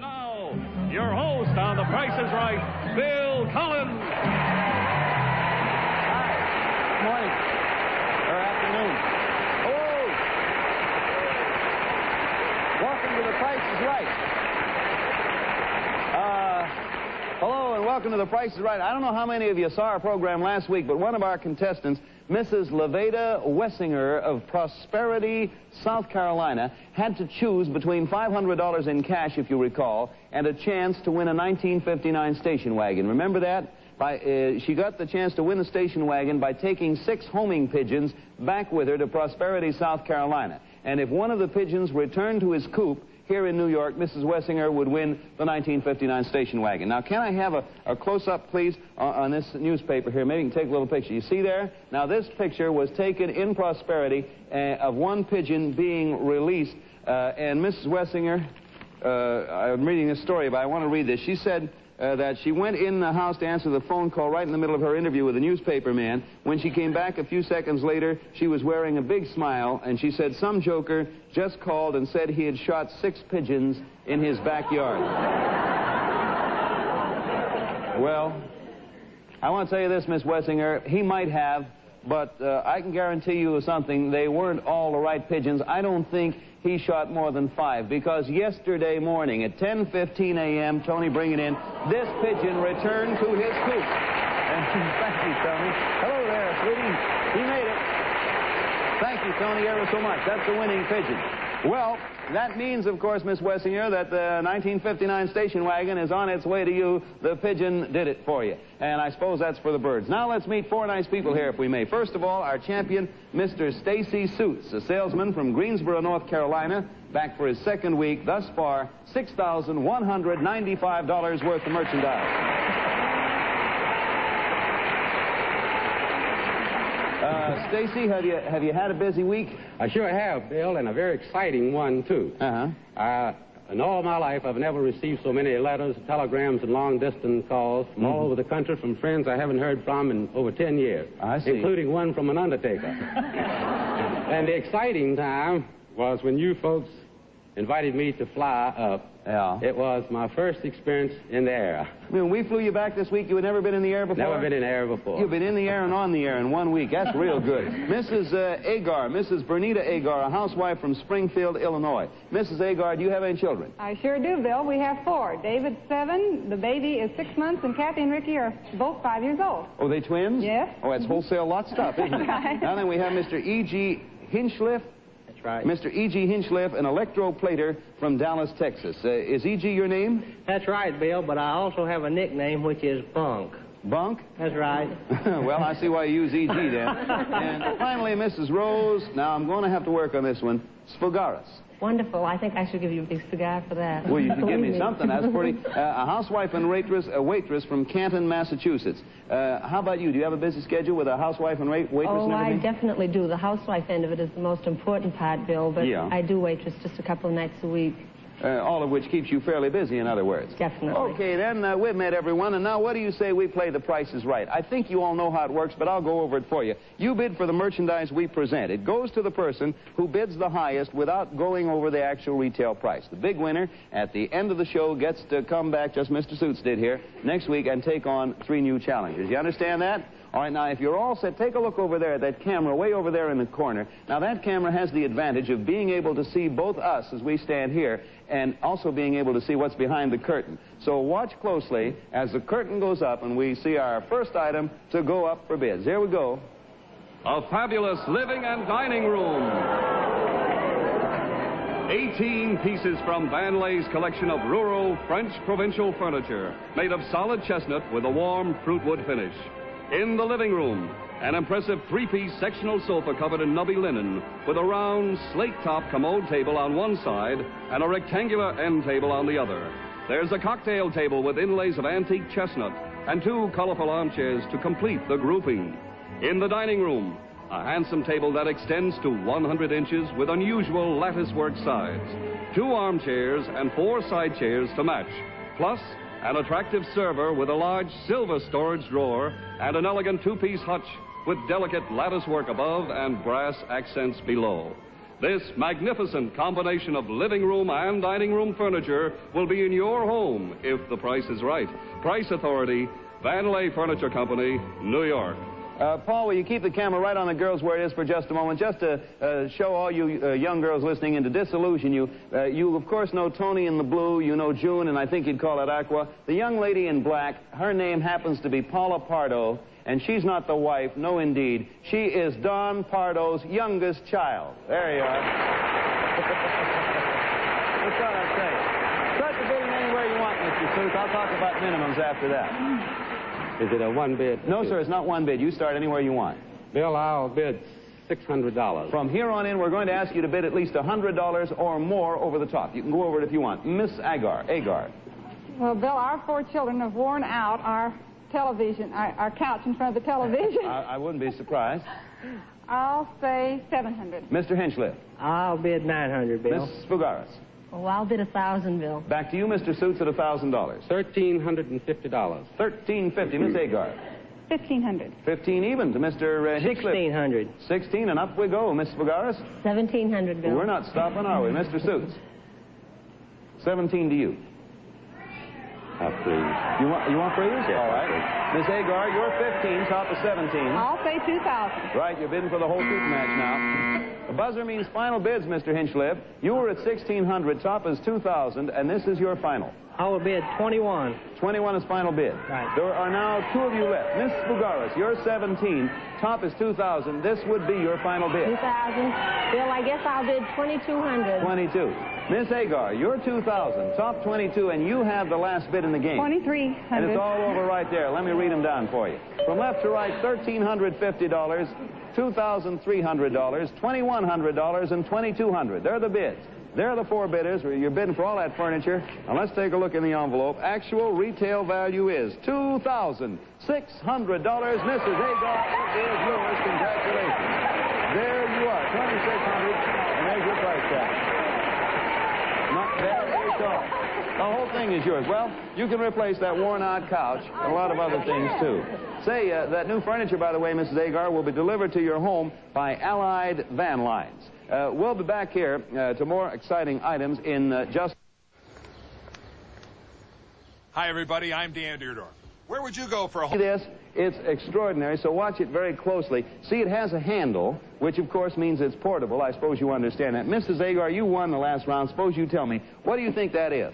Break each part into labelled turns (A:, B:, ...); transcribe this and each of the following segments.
A: And now, your host on The Price is Right, Bill Cullen.
B: Hi. Good morning. Or afternoon. Hello. Welcome to The Price is Right. Hello and welcome to The Price is Right. I don't know how many of you saw our program last week, but one of our contestants, Mrs. Levada Wessinger of Prosperity, South Carolina, had to choose between $500 in cash, if you recall, and a chance to win a 1959 station wagon. Remember that? She got the chance to win the station wagon by taking 6 homing pigeons back with her to Prosperity, South Carolina. And if one of the pigeons returned to his coop here in New York, Mrs. Wessinger would win the 1959 station wagon. Now, can I have a close-up, please, on this newspaper here? Maybe you can take a little picture. You see there? Now, this picture was taken in Prosperity of one pigeon being released. And Mrs. Wessinger, I'm reading this story, but I want to read this. She said that she went in the house to answer the phone call right in the middle of her interview with the newspaper man. When she came back a few seconds later, she was wearing a big smile, and she said some joker just called and said he had shot 6 pigeons in his backyard. Well, I want to tell you this, Miss Wessinger, he might have, but I can guarantee you something. They weren't all the right pigeons. I don't think he shot more than 5, because yesterday morning at 10:15 a.m., Tony, bring it in, this pigeon returned to his coop. And thank you, Tony. Hello there, sweetie. He made it. Thank you, Tony, ever so much. That's the winning pigeon. Well, that means, of course, Miss Wessinger, that the 1959 station wagon is on its way to you. The pigeon did it for you. And I suppose that's for the birds. Now let's meet 4 nice people here, if we may. First of all, our champion, Mr. Stacy Suits, a salesman from Greensboro, North Carolina, back for his 2nd week. Thus far, $6,195 worth of merchandise. Stacy, have you had a busy week?
C: I sure have, Bill, and a very exciting one, too. In all my life, I've never received so many letters, telegrams, and long-distance calls from all over the country from friends I haven't heard from in over 10 years.
B: I see.
C: Including one from an undertaker. And the exciting time was when you folks invited me to fly up.
B: Yeah.
C: It was my first experience in the air.
B: When we flew you back this week, you had never been in the air before?
C: Never been in the air before.
B: You've been in the air and on the air in 1 week. That's real good. Mrs. Agar, Mrs. Bernita Agar, a housewife from Springfield, Illinois. Mrs. Agar, do you have any children?
D: I sure do, Bill. We have 4. David's 7, the baby is 6 months, and Kathy and Ricky are both 5 years old.
B: Oh, they twins?
D: Yes.
B: Oh, that's wholesale lot stuff, isn't it?
D: Right.
B: Now then, we have Mr. E.G. Hinchliff.
C: That's right.
B: Mr. E.G. Hinchliff, an electroplater from Dallas, Texas. Is E.G. your name?
E: That's right, Bill, but I also have a nickname, which is Bunk.
B: Bunk?
E: That's right.
B: Well, I see why you use E.G. then. And finally, Mrs. Rose. Now, I'm going to have to work on this one. Sfogaris.
F: Wonderful. I think I should give you a big cigar for that.
B: Well, you should give me something. That's pretty. A housewife and waitress from Canton, Massachusetts. How about you? Do you have a busy schedule with a housewife and waitress and
F: I
B: everything?
F: definitely do. The housewife end of it is the most important part, Bill, but
B: Yeah.
F: I do waitress just a couple of nights a week.
B: All of which keeps you fairly busy, in other words.
F: Definitely.
B: Okay, then, we've met everyone, and now what do you say we play The Price is Right? I think you all know how it works, but I'll go over it for you. You bid for the merchandise we present. It goes to the person who bids the highest without going over the actual retail price. The big winner at the end of the show gets to come back, just Mr. Suits did here, next week and take on 3 new challengers. You understand that? All right, now, if you're all set, take a look over there at that camera way over there in the corner. Now, that camera has the advantage of being able to see both us as we stand here and also being able to see what's behind the curtain. So watch closely as the curtain goes up and we see our first item to go up for bids. Here we go.
A: A fabulous living and dining room. 18 pieces from Van Lay's collection of rural French provincial furniture made of solid chestnut with a warm fruitwood finish. In the living room, an impressive 3-piece sectional sofa covered in nubby linen with a round slate-top commode table on one side and a rectangular end table on the other. There's a cocktail table with inlays of antique chestnut and 2 colorful armchairs to complete the grouping. In the dining room, a handsome table that extends to 100 inches with unusual lattice-work sides, 2 armchairs and 4 side chairs to match, plus an attractive server with a large silver storage drawer and an elegant 2-piece hutch with delicate lattice work above and brass accents below. This magnificent combination of living room and dining room furniture will be in your home if the price is right. Price Authority, Vanley Furniture Company, New York.
B: Paul, will you keep the camera right on the girls where it is for just a moment, just to show all you young girls listening and to disillusion you. You, of course, know Tony in the blue, you know June, and I think you'd call it Aqua. The young lady in black, her name happens to be Paula Pardo, and she's not the wife, no indeed. She is Don Pardo's youngest child. There you are. That's all I'm saying. Start the bidding anywhere you want, Mr. Suits. I'll talk about minimums after that.
C: Is it a one bid?
B: No, sir, it's not one bid. You start anywhere you want.
C: Bill, I'll bid $600.
B: From here on in, we're going to ask you to bid at least $100 or more over the top. You can go over it if you want. Miss Agar.
D: Well, Bill, our 4 children have worn out our television, our couch in front of the television.
B: I wouldn't be surprised.
D: I'll say $700.
B: Mr. Hinchliffe.
E: I'll bid $900, Bill.
B: Miss Fugaris.
F: Oh, I'll bid $1,000, Bill.
B: Back to you, Mr. Suits, at $1,000.
C: $1,350.
B: $1,350. Miss Agar.
D: $1,500.
B: 15 even to Mr. Hinchliffe.
E: $1,600.
B: 16, and up we go. Miss Fugaris.
F: $1,700, Bill.
B: We're not stopping, are we? Mr. Suits. 17 to you.
C: Please.
B: You want freeze?
C: Yes,
B: all right. Miss Agar, you're 15, top of 17.
D: I'll say $2,000.
B: Right, you're bidding for the whole shoot match now. The buzzer means final bids, Mr. Hinchliffe. You were at 1,600, top is 2,000, and this is your final.
E: I will bid 21.
B: 21 is final bid.
E: Right.
B: There are now 2 of you left. Miss Fugaris, you're 17, top is 2,000. This would be your final bid.
F: 2,000. Bill, I guess I'll bid 2,200.
B: 22. Miss Agar, you're 2,000, top 22, and you have the last bid in the game.
D: 2,300.
B: And it's all over right there. Let me read them down for you. From left to right, $1,350, $2,300, $2,100, and $2,200. They're the bids. They're the 4 bidders. You're bidding for all that furniture. Now let's take a look in the envelope. Actual retail value is $2,600. Mrs. Agar, it is yours. Congratulations. There you are, $2,600, and there's your price tag. Not bad at all. The whole thing is yours. Well, you can replace that worn-out couch and a lot of other things, too. Say, that new furniture, by the way, Mrs. Agar, will be delivered to your home by Allied Van Lines. We'll be back here to more exciting items in just...
G: Hi, everybody. I'm Dan Deardorff. Where would you go for a home?
B: This, it's extraordinary, so watch it very closely. See, it has a handle, which, of course, means it's portable. I suppose you understand that. Mrs. Agar, you won the last round. Suppose you tell me, what do you think that is?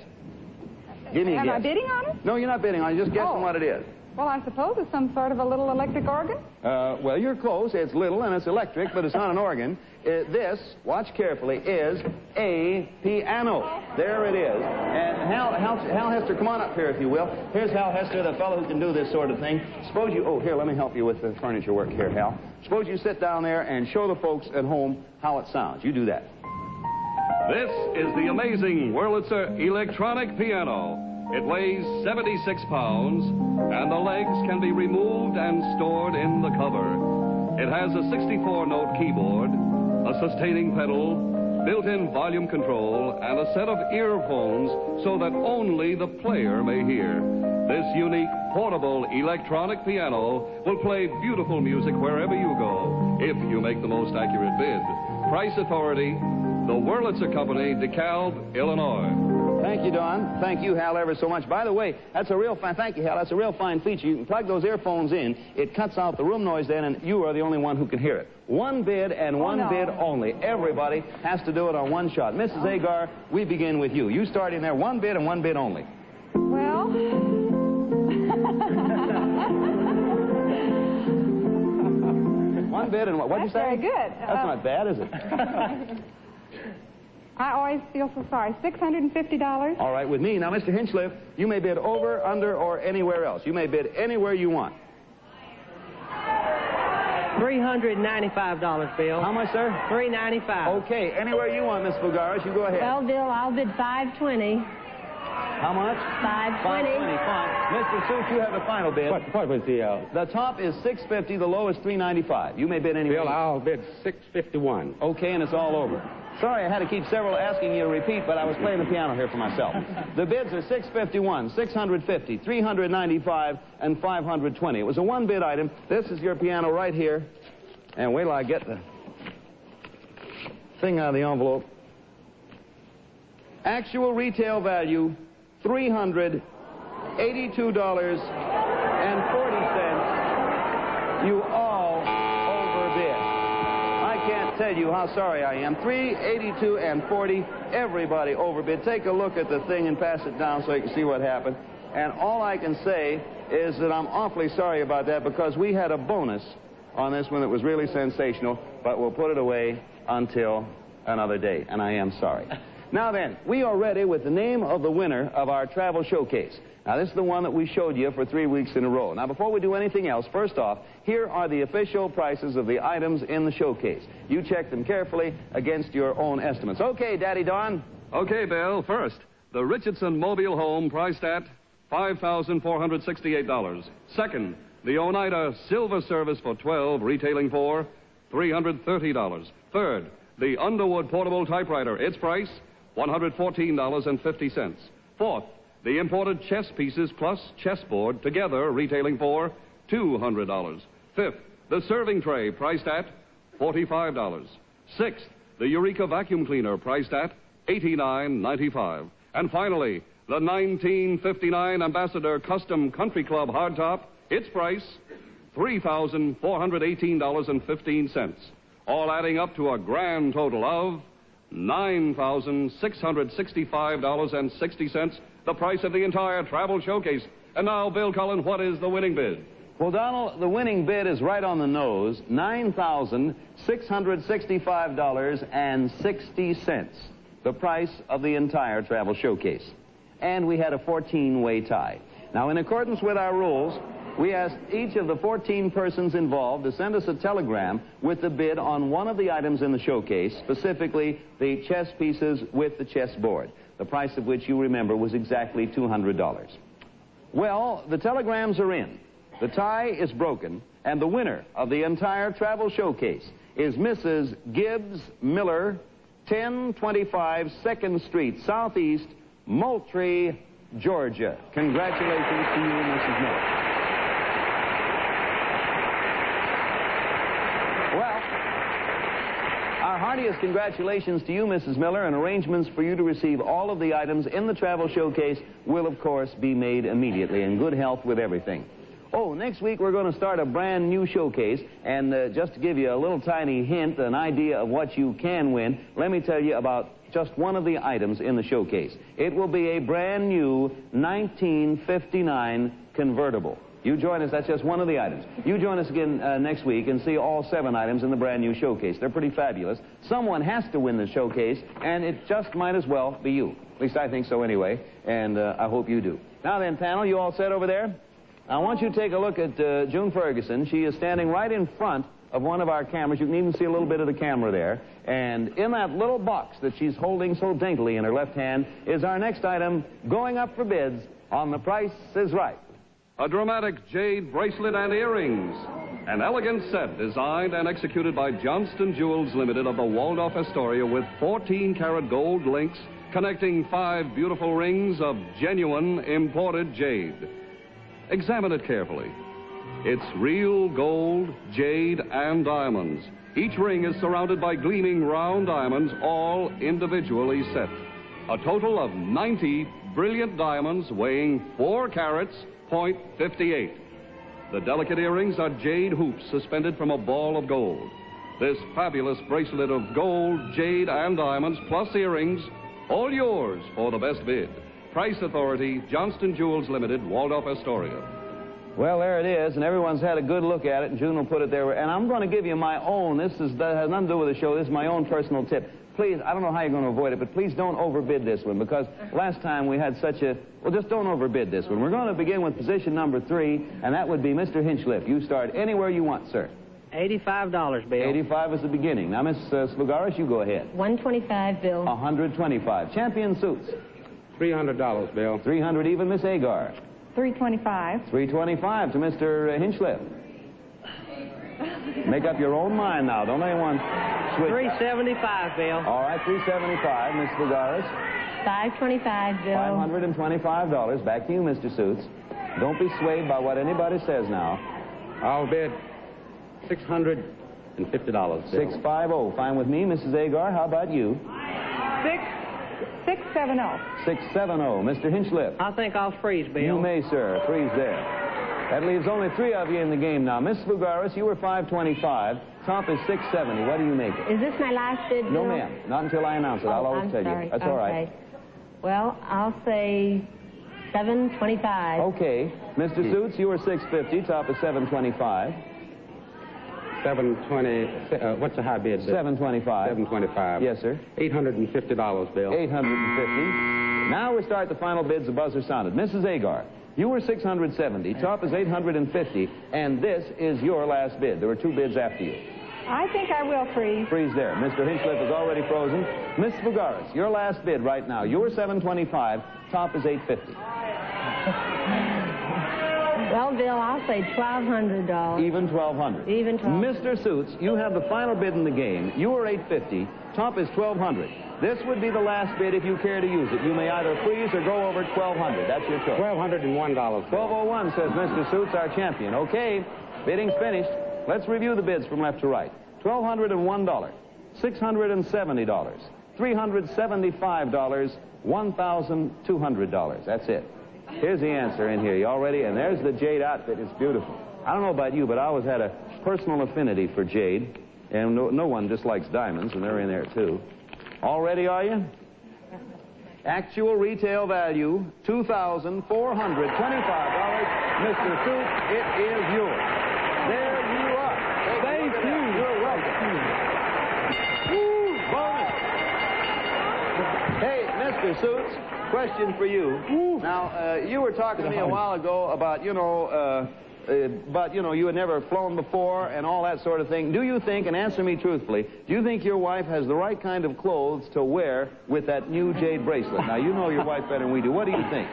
B: Give me a guess.
D: Am I bidding on it?
B: No, you're not bidding on it. Just guessing what it is.
D: Well, I suppose it's some sort of a little electric organ.
B: Well, you're close. It's little and it's electric, but it's not an organ. This, watch carefully, is a piano. There it is. And Hal Hester, come on up here, if you will. Here's Hal Hester, the fellow who can do this sort of thing. Suppose you... Oh, here, let me help you with the furniture work here, Hal. Suppose you sit down there and show the folks at home how it sounds. You do that.
A: This is the amazing Wurlitzer electronic piano. It weighs 76 pounds, and the legs can be removed and stored in the cover. It has a 64-note keyboard, a sustaining pedal, built-in volume control, and a set of earphones so that only the player may hear. This unique, portable electronic piano will play beautiful music wherever you go, if you make the most accurate bid. Price Authority, the Wurlitzer Company, DeKalb, Illinois.
B: Thank you, Don. Thank you, Hal, ever so much. By the way, that's a real fine... Thank you, Hal. That's a real fine feature. You can plug those earphones in. It cuts out the room noise then, and you are the only one who can hear it. One bid and one bid only. Everybody has to do it on one shot. Mrs. Agar, we begin with you. You start in there, one bid and one bid only.
D: Well...
B: One bid and what? What'd you say?
D: That's very good.
B: That's not bad, is it?
D: I always feel so sorry. $650.
B: All right, with me. Now, Mr. Hinchliffe, you may bid over, under, or anywhere else. You may bid anywhere you want.
E: $395, Bill.
B: How much, sir?
E: $395.
B: Okay, anywhere you want, Miss Fugaris. You go ahead.
F: Well, Bill, I'll bid $520.
B: How much?
F: $520.
B: Fine. Mr. Suits, you have the final bid.
C: What was the...
B: The top is $650. The low is $395. You may bid anywhere.
C: Bill, I'll bid $651.
B: Okay, and it's all over. Sorry, I had to keep several asking you to repeat, but I was playing the piano here for myself. The bids are $651, $650, $395, and $520. It was a one-bid item. This is your piano right here. And wait till I get the... thing out of the envelope. Actual retail value, $382.40. You all overbid. I can't tell you how sorry I am. $382.40. Everybody overbid. Take a look at the thing and pass it down so you can see what happened. And all I can say is that I'm awfully sorry about that because we had a bonus on this one that was really sensational, but we'll put it away until another day, and I am sorry. Now then, we are ready with the name of the winner of our travel showcase. Now, this is the one that we showed you for 3 weeks in a row. Now, before we do anything else, first off, here are the official prices of the items in the showcase. You check them carefully against your own estimates. Okay, Daddy Don.
A: Okay, Bill. First, the Richardson mobile home priced at $5,468. Second, the Oneida Silver Service for 12, retailing for $330. Third, the Underwood portable typewriter, its price, $114.50. Fourth, the imported chess pieces plus chessboard, together retailing for $200. Fifth, the serving tray, priced at $45. Sixth, the Eureka vacuum cleaner, priced at $89.95. And finally, the 1959 Ambassador Custom Country Club hardtop, its price, $3,418.15. All adding up to a grand total of $9,665.60, the price of the entire travel showcase. And now, Bill Cullen, what is the winning bid?
B: Well, Donald, the winning bid is right on the nose, $9,665.60, the price of the entire travel showcase. And we had a 14-way tie. Now, in accordance with our rules, we asked each of the 14 persons involved to send us a telegram with the bid on one of the items in the showcase, specifically the chess pieces with the chessboard, the price of which, you remember, was exactly $200. Well, the telegrams are in. The tie is broken, and the winner of the entire travel showcase is Mrs. Gibbs Miller, 1025 2nd Street, Southeast, Moultrie, Georgia. Congratulations to you, Mrs. Miller. Well, our heartiest congratulations to you, Mrs. Miller, and arrangements for you to receive all of the items in the travel showcase will, of course, be made immediately, in good health with everything. Oh, next week we're going to start a brand new showcase, and just to give you a little tiny hint, an idea of what you can win, let me tell you about just one of the items in the showcase. It will be a brand new 1959 convertible. You join us, that's just one of the items. You join us again next week and see all 7 items in the brand new showcase. They're pretty fabulous. Someone has to win the showcase, and it just might as well be you. At least I think so anyway, and I hope you do. Now then, panel, you all set over there? I want you to take a look at June Ferguson. She is standing right in front of one of our cameras. You can even see a little bit of the camera there. And in that little box that she's holding so daintily in her left hand is our next item going up for bids on The Price is Right.
A: A dramatic jade bracelet and earrings. An elegant set designed and executed by Johnston Jewels Limited of the Waldorf Astoria with 14-karat gold links connecting 5 beautiful rings of genuine imported jade. Examine it carefully. It's real gold, jade, and diamonds. Each ring is surrounded by gleaming round diamonds, all individually set. A total of 90 brilliant diamonds weighing 4 carats, .58. The delicate earrings are jade hoops suspended from a ball of gold. This fabulous bracelet of gold, jade, and diamonds, plus earrings, all yours for the best bid. Price Authority, Johnston Jewels Limited, Waldorf Astoria.
B: Well, there it is, and everyone's had a good look at it, and June will put it there. And I'm going to give you my own. That has nothing to do with the show. This is my own personal tip. Please, I don't know how you're going to avoid it, but please don't overbid this one, because last time we had such a... Well, just don't overbid this one. We're going to begin with position number 3, and that would be Mr. Hinchliffe. You start anywhere you want, sir.
E: $85, Bill.
B: 85 is the beginning. Now, Miss Slugaris, you go ahead.
F: $125, Bill.
B: 125. Champion Suits.
C: $300, Bill.
B: 300 even, Miss Agar.
D: $325.
B: 325 to Mr. Hinchliffe. Make up your own mind now. Don't anyone switch.
E: $375, Bill.
B: All right, 375, Miss Slugaris.
F: $525, Bill.
B: $525. Back to you, Mr. Suits. Don't be swayed by what anybody says now.
C: I'll bid $600 Bill.
B: 650. Fine with me. Mrs. Agar, how about you?
D: 670.
B: 670. Mr. Hinchliffe.
E: I think I'll freeze, Bill.
B: You may, sir. Freeze there. That leaves only 3 of you in the game now. Miss Fugaris, you were 525. Top is 670. What do you make it?
F: Is this my last bid, Bill?
B: No, ma'am. Not until I announce it. I'll always
F: I'm
B: tell
F: sorry.
B: you. That's all right.
F: Well, I'll say 725.
B: Okay. Mr. Suits, you were 650. Top is 725.
C: 720. What's the high bid, Bill?
B: 725.
C: 725.
B: Yes, sir.
C: $850, Bill.
B: 850. Now we start the final bids. The buzzer sounded. Mrs. Agar, you were 670. Top is 850. And this is your last bid. There were 2 bids after you.
D: I think I will freeze.
B: Freeze there. Mr. Hinchliffe is already frozen. Miss Fugaris, your last bid right now. You were 725. Top is 850.
F: Well, Bill, I'll say $1,200.
B: Even 1200.
F: Even 1200.
B: Mr. Suits, you have the final bid in the game. You were 850. Top is 1200. This would be the last bid if you care to use it. You may either freeze or go over 1200. That's your choice.
C: $1,201.
B: 1201, says Mr. Suits, our champion. Okay, bidding's finished. Let's review the bids from left to right. $1,201, $670, $375, $1,200. That's it. Here's the answer in here. You all ready? And there's the jade outfit. It's beautiful. I don't know about you, but I always had a personal affinity for jade. And no one dislikes diamonds, and they're in there, too. All ready, are you? Actual retail value, $2,425. Mr. Suits, it is yours. There you are. Thank you. You're welcome. Woo, bonus. Hey, Mr. Suits, question for you. Now, you were talking to me a while ago about, you had never flown before and all that sort of thing. Do you think, and answer me truthfully, do you think your wife has the right kind of clothes to wear with that new jade bracelet? Now, you know your wife better than we do. What do you think?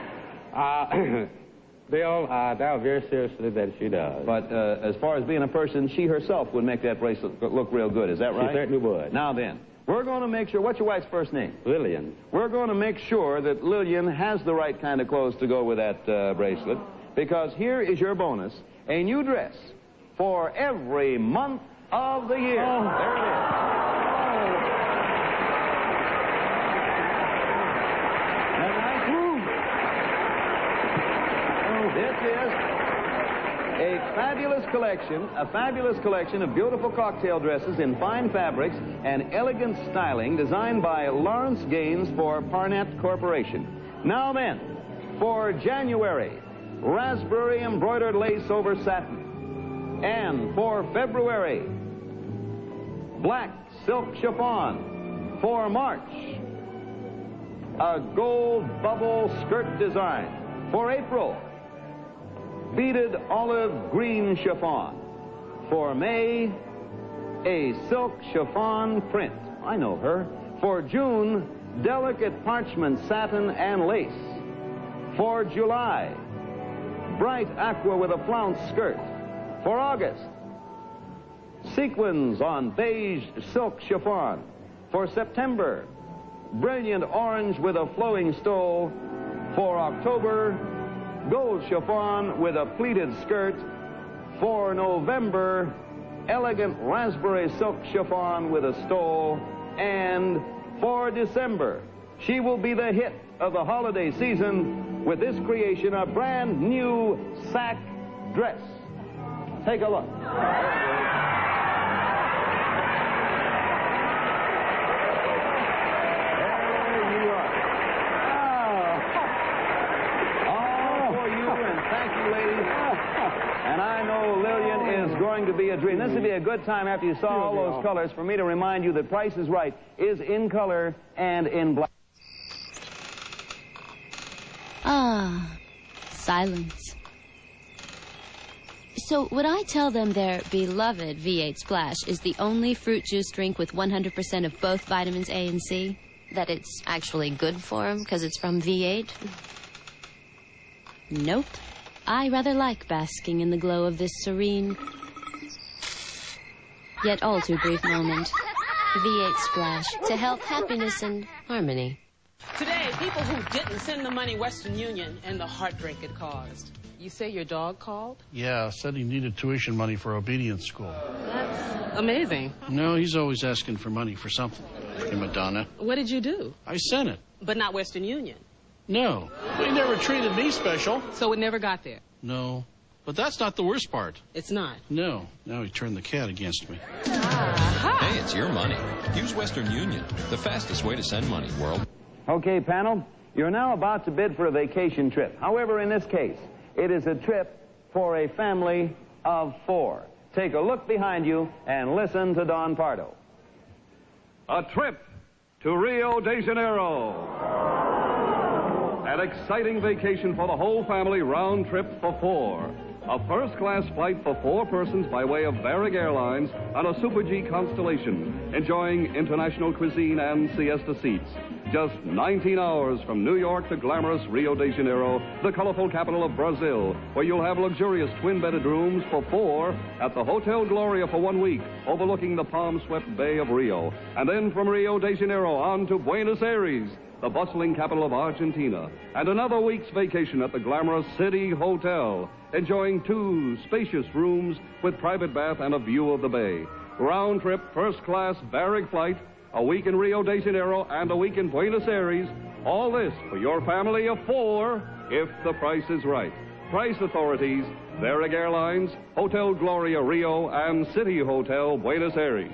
C: Bill, I doubt very seriously that she does.
B: But as far as being a person, she herself would make that bracelet look real good. Is that right?
C: She certainly would.
B: Now then, we're going to make sure. What's your wife's first name?
C: Lillian.
B: We're going to make sure that Lillian has the right kind of clothes to go with that bracelet, because here is your bonus. A new dress for every month of the year.
E: Oh.
B: There it is. This is a fabulous collection of beautiful cocktail dresses in fine fabrics and elegant styling designed by Lawrence Gaines for Parnett Corporation. Now then, for January, raspberry embroidered lace over satin. And for February, black silk chiffon. For March, a gold bubble skirt design. For April, beaded olive green chiffon. For May, a silk chiffon print. I know her. For June, delicate parchment satin and lace. For July, bright aqua with a flounce skirt. For August, sequins on beige silk chiffon. For September, brilliant orange with a flowing stole. For October, gold chiffon with a pleated skirt. For November, elegant raspberry silk chiffon with a stole. And for December, she will be the hit of the holiday season with this creation, a brand new sack dress. Take a look. And I know Lillian is going to be a dream. This would be a good time after you saw all those colors for me to remind you that Price is Right is in color and in black.
H: Ah, silence. So would I tell them their beloved V8 Splash is the only fruit juice drink with 100% of both vitamins A and C? That it's actually good for them because it's from V8? Nope. I rather like basking in the glow of this serene, yet all too brief moment. V8 Splash, to health, happiness, and harmony.
I: Today, people who didn't send the money Western Union and the heartbreak it caused. You say your dog called?
J: Yeah, said he needed tuition money for obedience school.
I: That's amazing.
J: No, he's always asking for money for something. Hey, Madonna.
I: What did you do?
J: I sent it.
I: But not Western Union.
J: No, they never treated me special.
I: So it never got there?
J: No, but that's not the worst part.
I: It's not?
J: No, now he turned the cat against me.
K: Hey, it's your money. Use Western Union, the fastest way to send money, world.
B: Okay, panel, you're now about to bid for a vacation trip. However, in this case, it is a trip for a family of 4. Take a look behind you and listen to Don Pardo.
A: A trip to Rio de Janeiro. An exciting vacation for the whole family, round trip for 4. A first-class flight for 4 persons by way of Varig Airlines on a Super G Constellation, enjoying international cuisine and siesta seats. Just 19 hours from New York to glamorous Rio de Janeiro, the colorful capital of Brazil, where you'll have luxurious twin-bedded rooms for 4 at the Hotel Gloria for 1 week, overlooking the palm-swept Bay of Rio. And then from Rio de Janeiro on to Buenos Aires, the bustling capital of Argentina, and another week's vacation at the glamorous City Hotel, enjoying 2 spacious rooms with private bath and a view of the bay. Round-trip, first-class Varig flight, a week in Rio de Janeiro and a week in Buenos Aires. All this for your family of 4, if the price is right. Price authorities, Varig Airlines, Hotel Gloria Rio, and City Hotel Buenos Aires.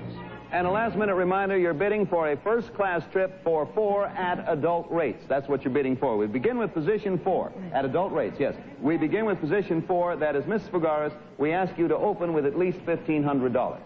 B: And a last-minute reminder, you're bidding for a first-class trip for 4 at adult rates. That's what you're bidding for. We begin with position 4 at adult rates, yes. We begin with position 4, that is Miss Fagaris. We ask you to open with at least $1,500.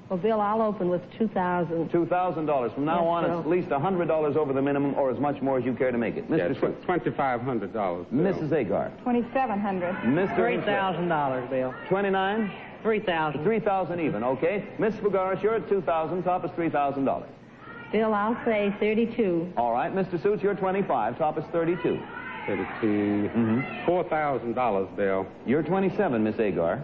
F: Well, Bill, I'll open with $2,000.
B: $2,000. From now on, it's at least $100 over the minimum, or as much more as you care to make it. Mr. Swift.
C: $2,500.
B: Mrs. Agar.
D: $2,700.
B: Mr.
E: $3,000, Bill.
B: 29.
E: 3,000.
B: 3,000 even. Okay. Miss Fagaris, you're at 2,000. Top is $3,000.
F: Bill, I'll say 32.
B: All right. Mr. Suits, you're 25. Top is 32.
C: 32. $4,000, Bill.
B: You're 27, Miss Agar.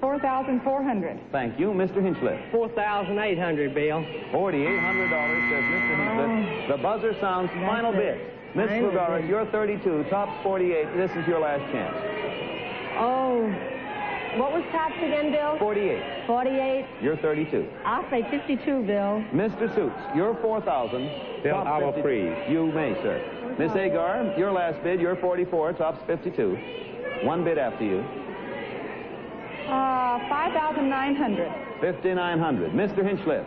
D: $4,400.
B: Thank you. Mr. Hinchliffe.
E: $4,800, Bill.
B: $4,800, says Mr. Hinchliffe. The buzzer sounds final bid. Miss Fagaris, you're 32. Top's 48. This is your last chance.
F: Oh, what was tops again, Bill?
B: 48.
F: 48.
B: You're 32.
F: I'll say 52, Bill.
B: Mr. Suits, you're 4,000.
C: Bill, I will freeze.
B: You may, sir. Miss Agar, your last bid, you're 44. Top's 52. 1 bid after you.
D: $5,900.
B: 5,900. Mr. Hinchliffe,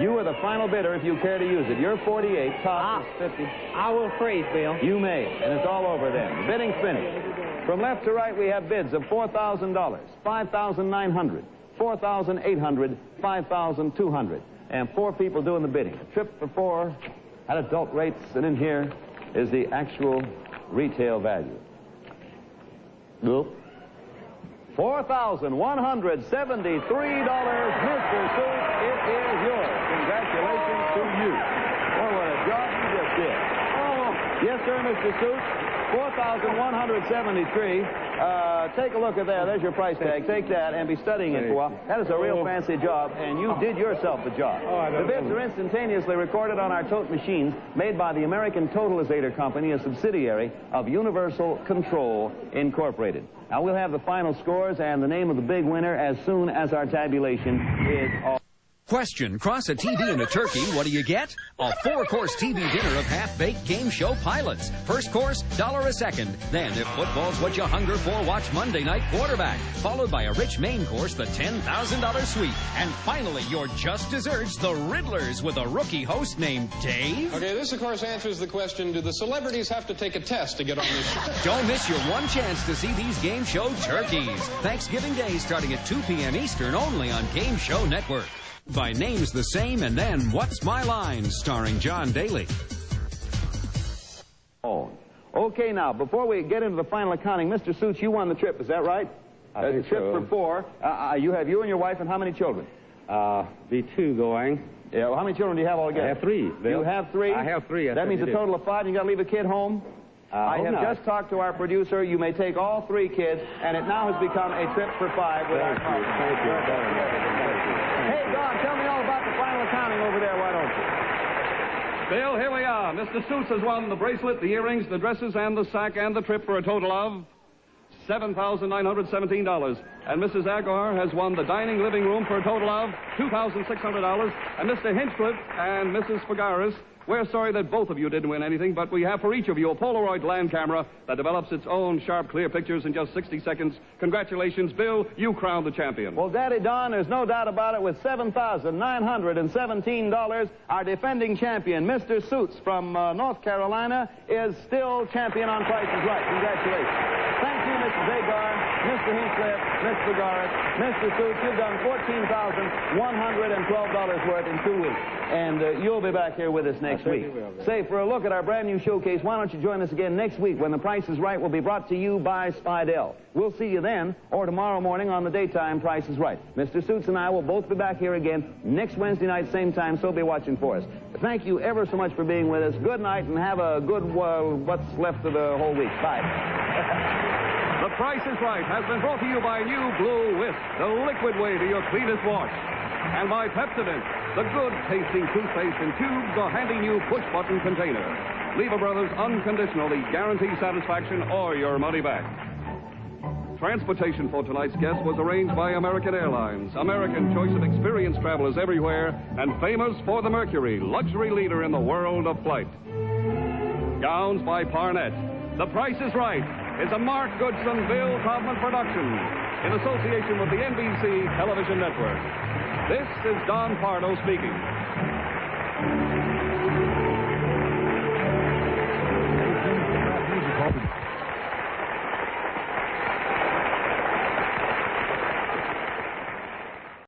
B: you are the final bidder if you care to use it. You're 48. Top is 50.
E: I will freeze, Bill.
B: You may, and it's all over then. The bidding's finished. From left to right, we have bids of $4,000, $5,900, $4,800, $5,200, and 4 people doing the bidding. A trip for 4 at adult rates, and in here is the actual retail value. Nope. $4,173. Mr. Suits, it is yours. Congratulations to you. Oh, what a job you just did. Oh, yes, sir, Mr. Suits. $4,173. Take a look at that. There's your price tag. Take that and be studying it for a while. That is a real fancy job, and you did yourself the job. The bids are instantaneously recorded on our tote machines made by the American Totalizator Company, a subsidiary of Universal Control Incorporated. Now, we'll have the final scores and the name of the big winner as soon as our tabulation is all.
L: Question, cross a TV and a turkey, what do you get? A 4-course TV dinner of half-baked game show pilots. First course, $1 a second. Then, if football's what you hunger for, watch Monday Night Quarterback. Followed by a rich main course, the $10,000 suite. And finally, your just desserts, the Riddlers, with a rookie host named Dave.
M: Okay, this, of course, answers the question, do the celebrities have to take a test to get on this show?
L: Don't miss your one chance to see these game show turkeys. Thanksgiving Day starting at 2 p.m. Eastern, only on Game Show Network. By names the same, and then What's My Line, starring John Daly.
B: Oh. Okay, now, before we get into the final accounting, Mr. Suits, you won the trip, is that right?
C: I think
B: trip
C: so.
B: for 4. You have you and your wife and how many children?
C: Be 2 going.
B: Yeah, well, how many children do you have altogether?
C: I have 3, Bill.
B: You have 3?
C: I have 3.
B: That means a total of 5, and you got to leave a kid home? I have just talked to our producer. You may take all 3 kids, and it now has become a trip for 5 with our partner.
C: Thank you.
B: Hey, Don, tell me all about the final accounting over there, why don't you?
A: Bill, here we are. Mr. Suits has won the bracelet, the earrings, the dresses, and the sack, and the trip for a total of $7,917. And Mrs. Agar has won the dining living room for a total of $2,600. And Mr. Hinchcliffe and Mrs. Fagaris, we're sorry that both of you didn't win anything, but we have for each of you a Polaroid land camera that develops its own sharp, clear pictures in just 60 seconds. Congratulations, Bill. You crowned the champion.
B: Well, Daddy Don, there's no doubt about it. With $7,917, our defending champion, Mr. Suits from North Carolina, is still champion on Price is Right. Congratulations. Thank you, Mrs. Agar, Mr. Hinchcliffe, Mr. Fagaris, Mr. Suits. You've done $14,112 worth in 2 weeks. And you'll be back here with us next week. Say, for a look at our brand new showcase, why don't you join us again next week when The Price is Right will be brought to you by Spidell. We'll see you then, or tomorrow morning on the daytime Price is Right. Mr. Suits and I will both be back here again next Wednesday night, same time, so be watching for us. Thank you ever so much for being with us. Good night, and have a good, what's left of the whole week. Bye.
A: The Price is Right has been brought to you by New Blue Whisk, the liquid way to your cleanest wash. And by Pepsodent, the good-tasting toothpaste in tubes, the handy new push-button container. Lever Brothers unconditionally guarantee satisfaction or your money back. Transportation for tonight's guest was arranged by American Airlines, American choice of experienced travelers everywhere, and famous for the Mercury, luxury leader in the world of flight. Gowns by Parnett. The Price is Right is a Mark Goodson, Bill Taubman production in association with the NBC Television Network. This is Don Pardo speaking.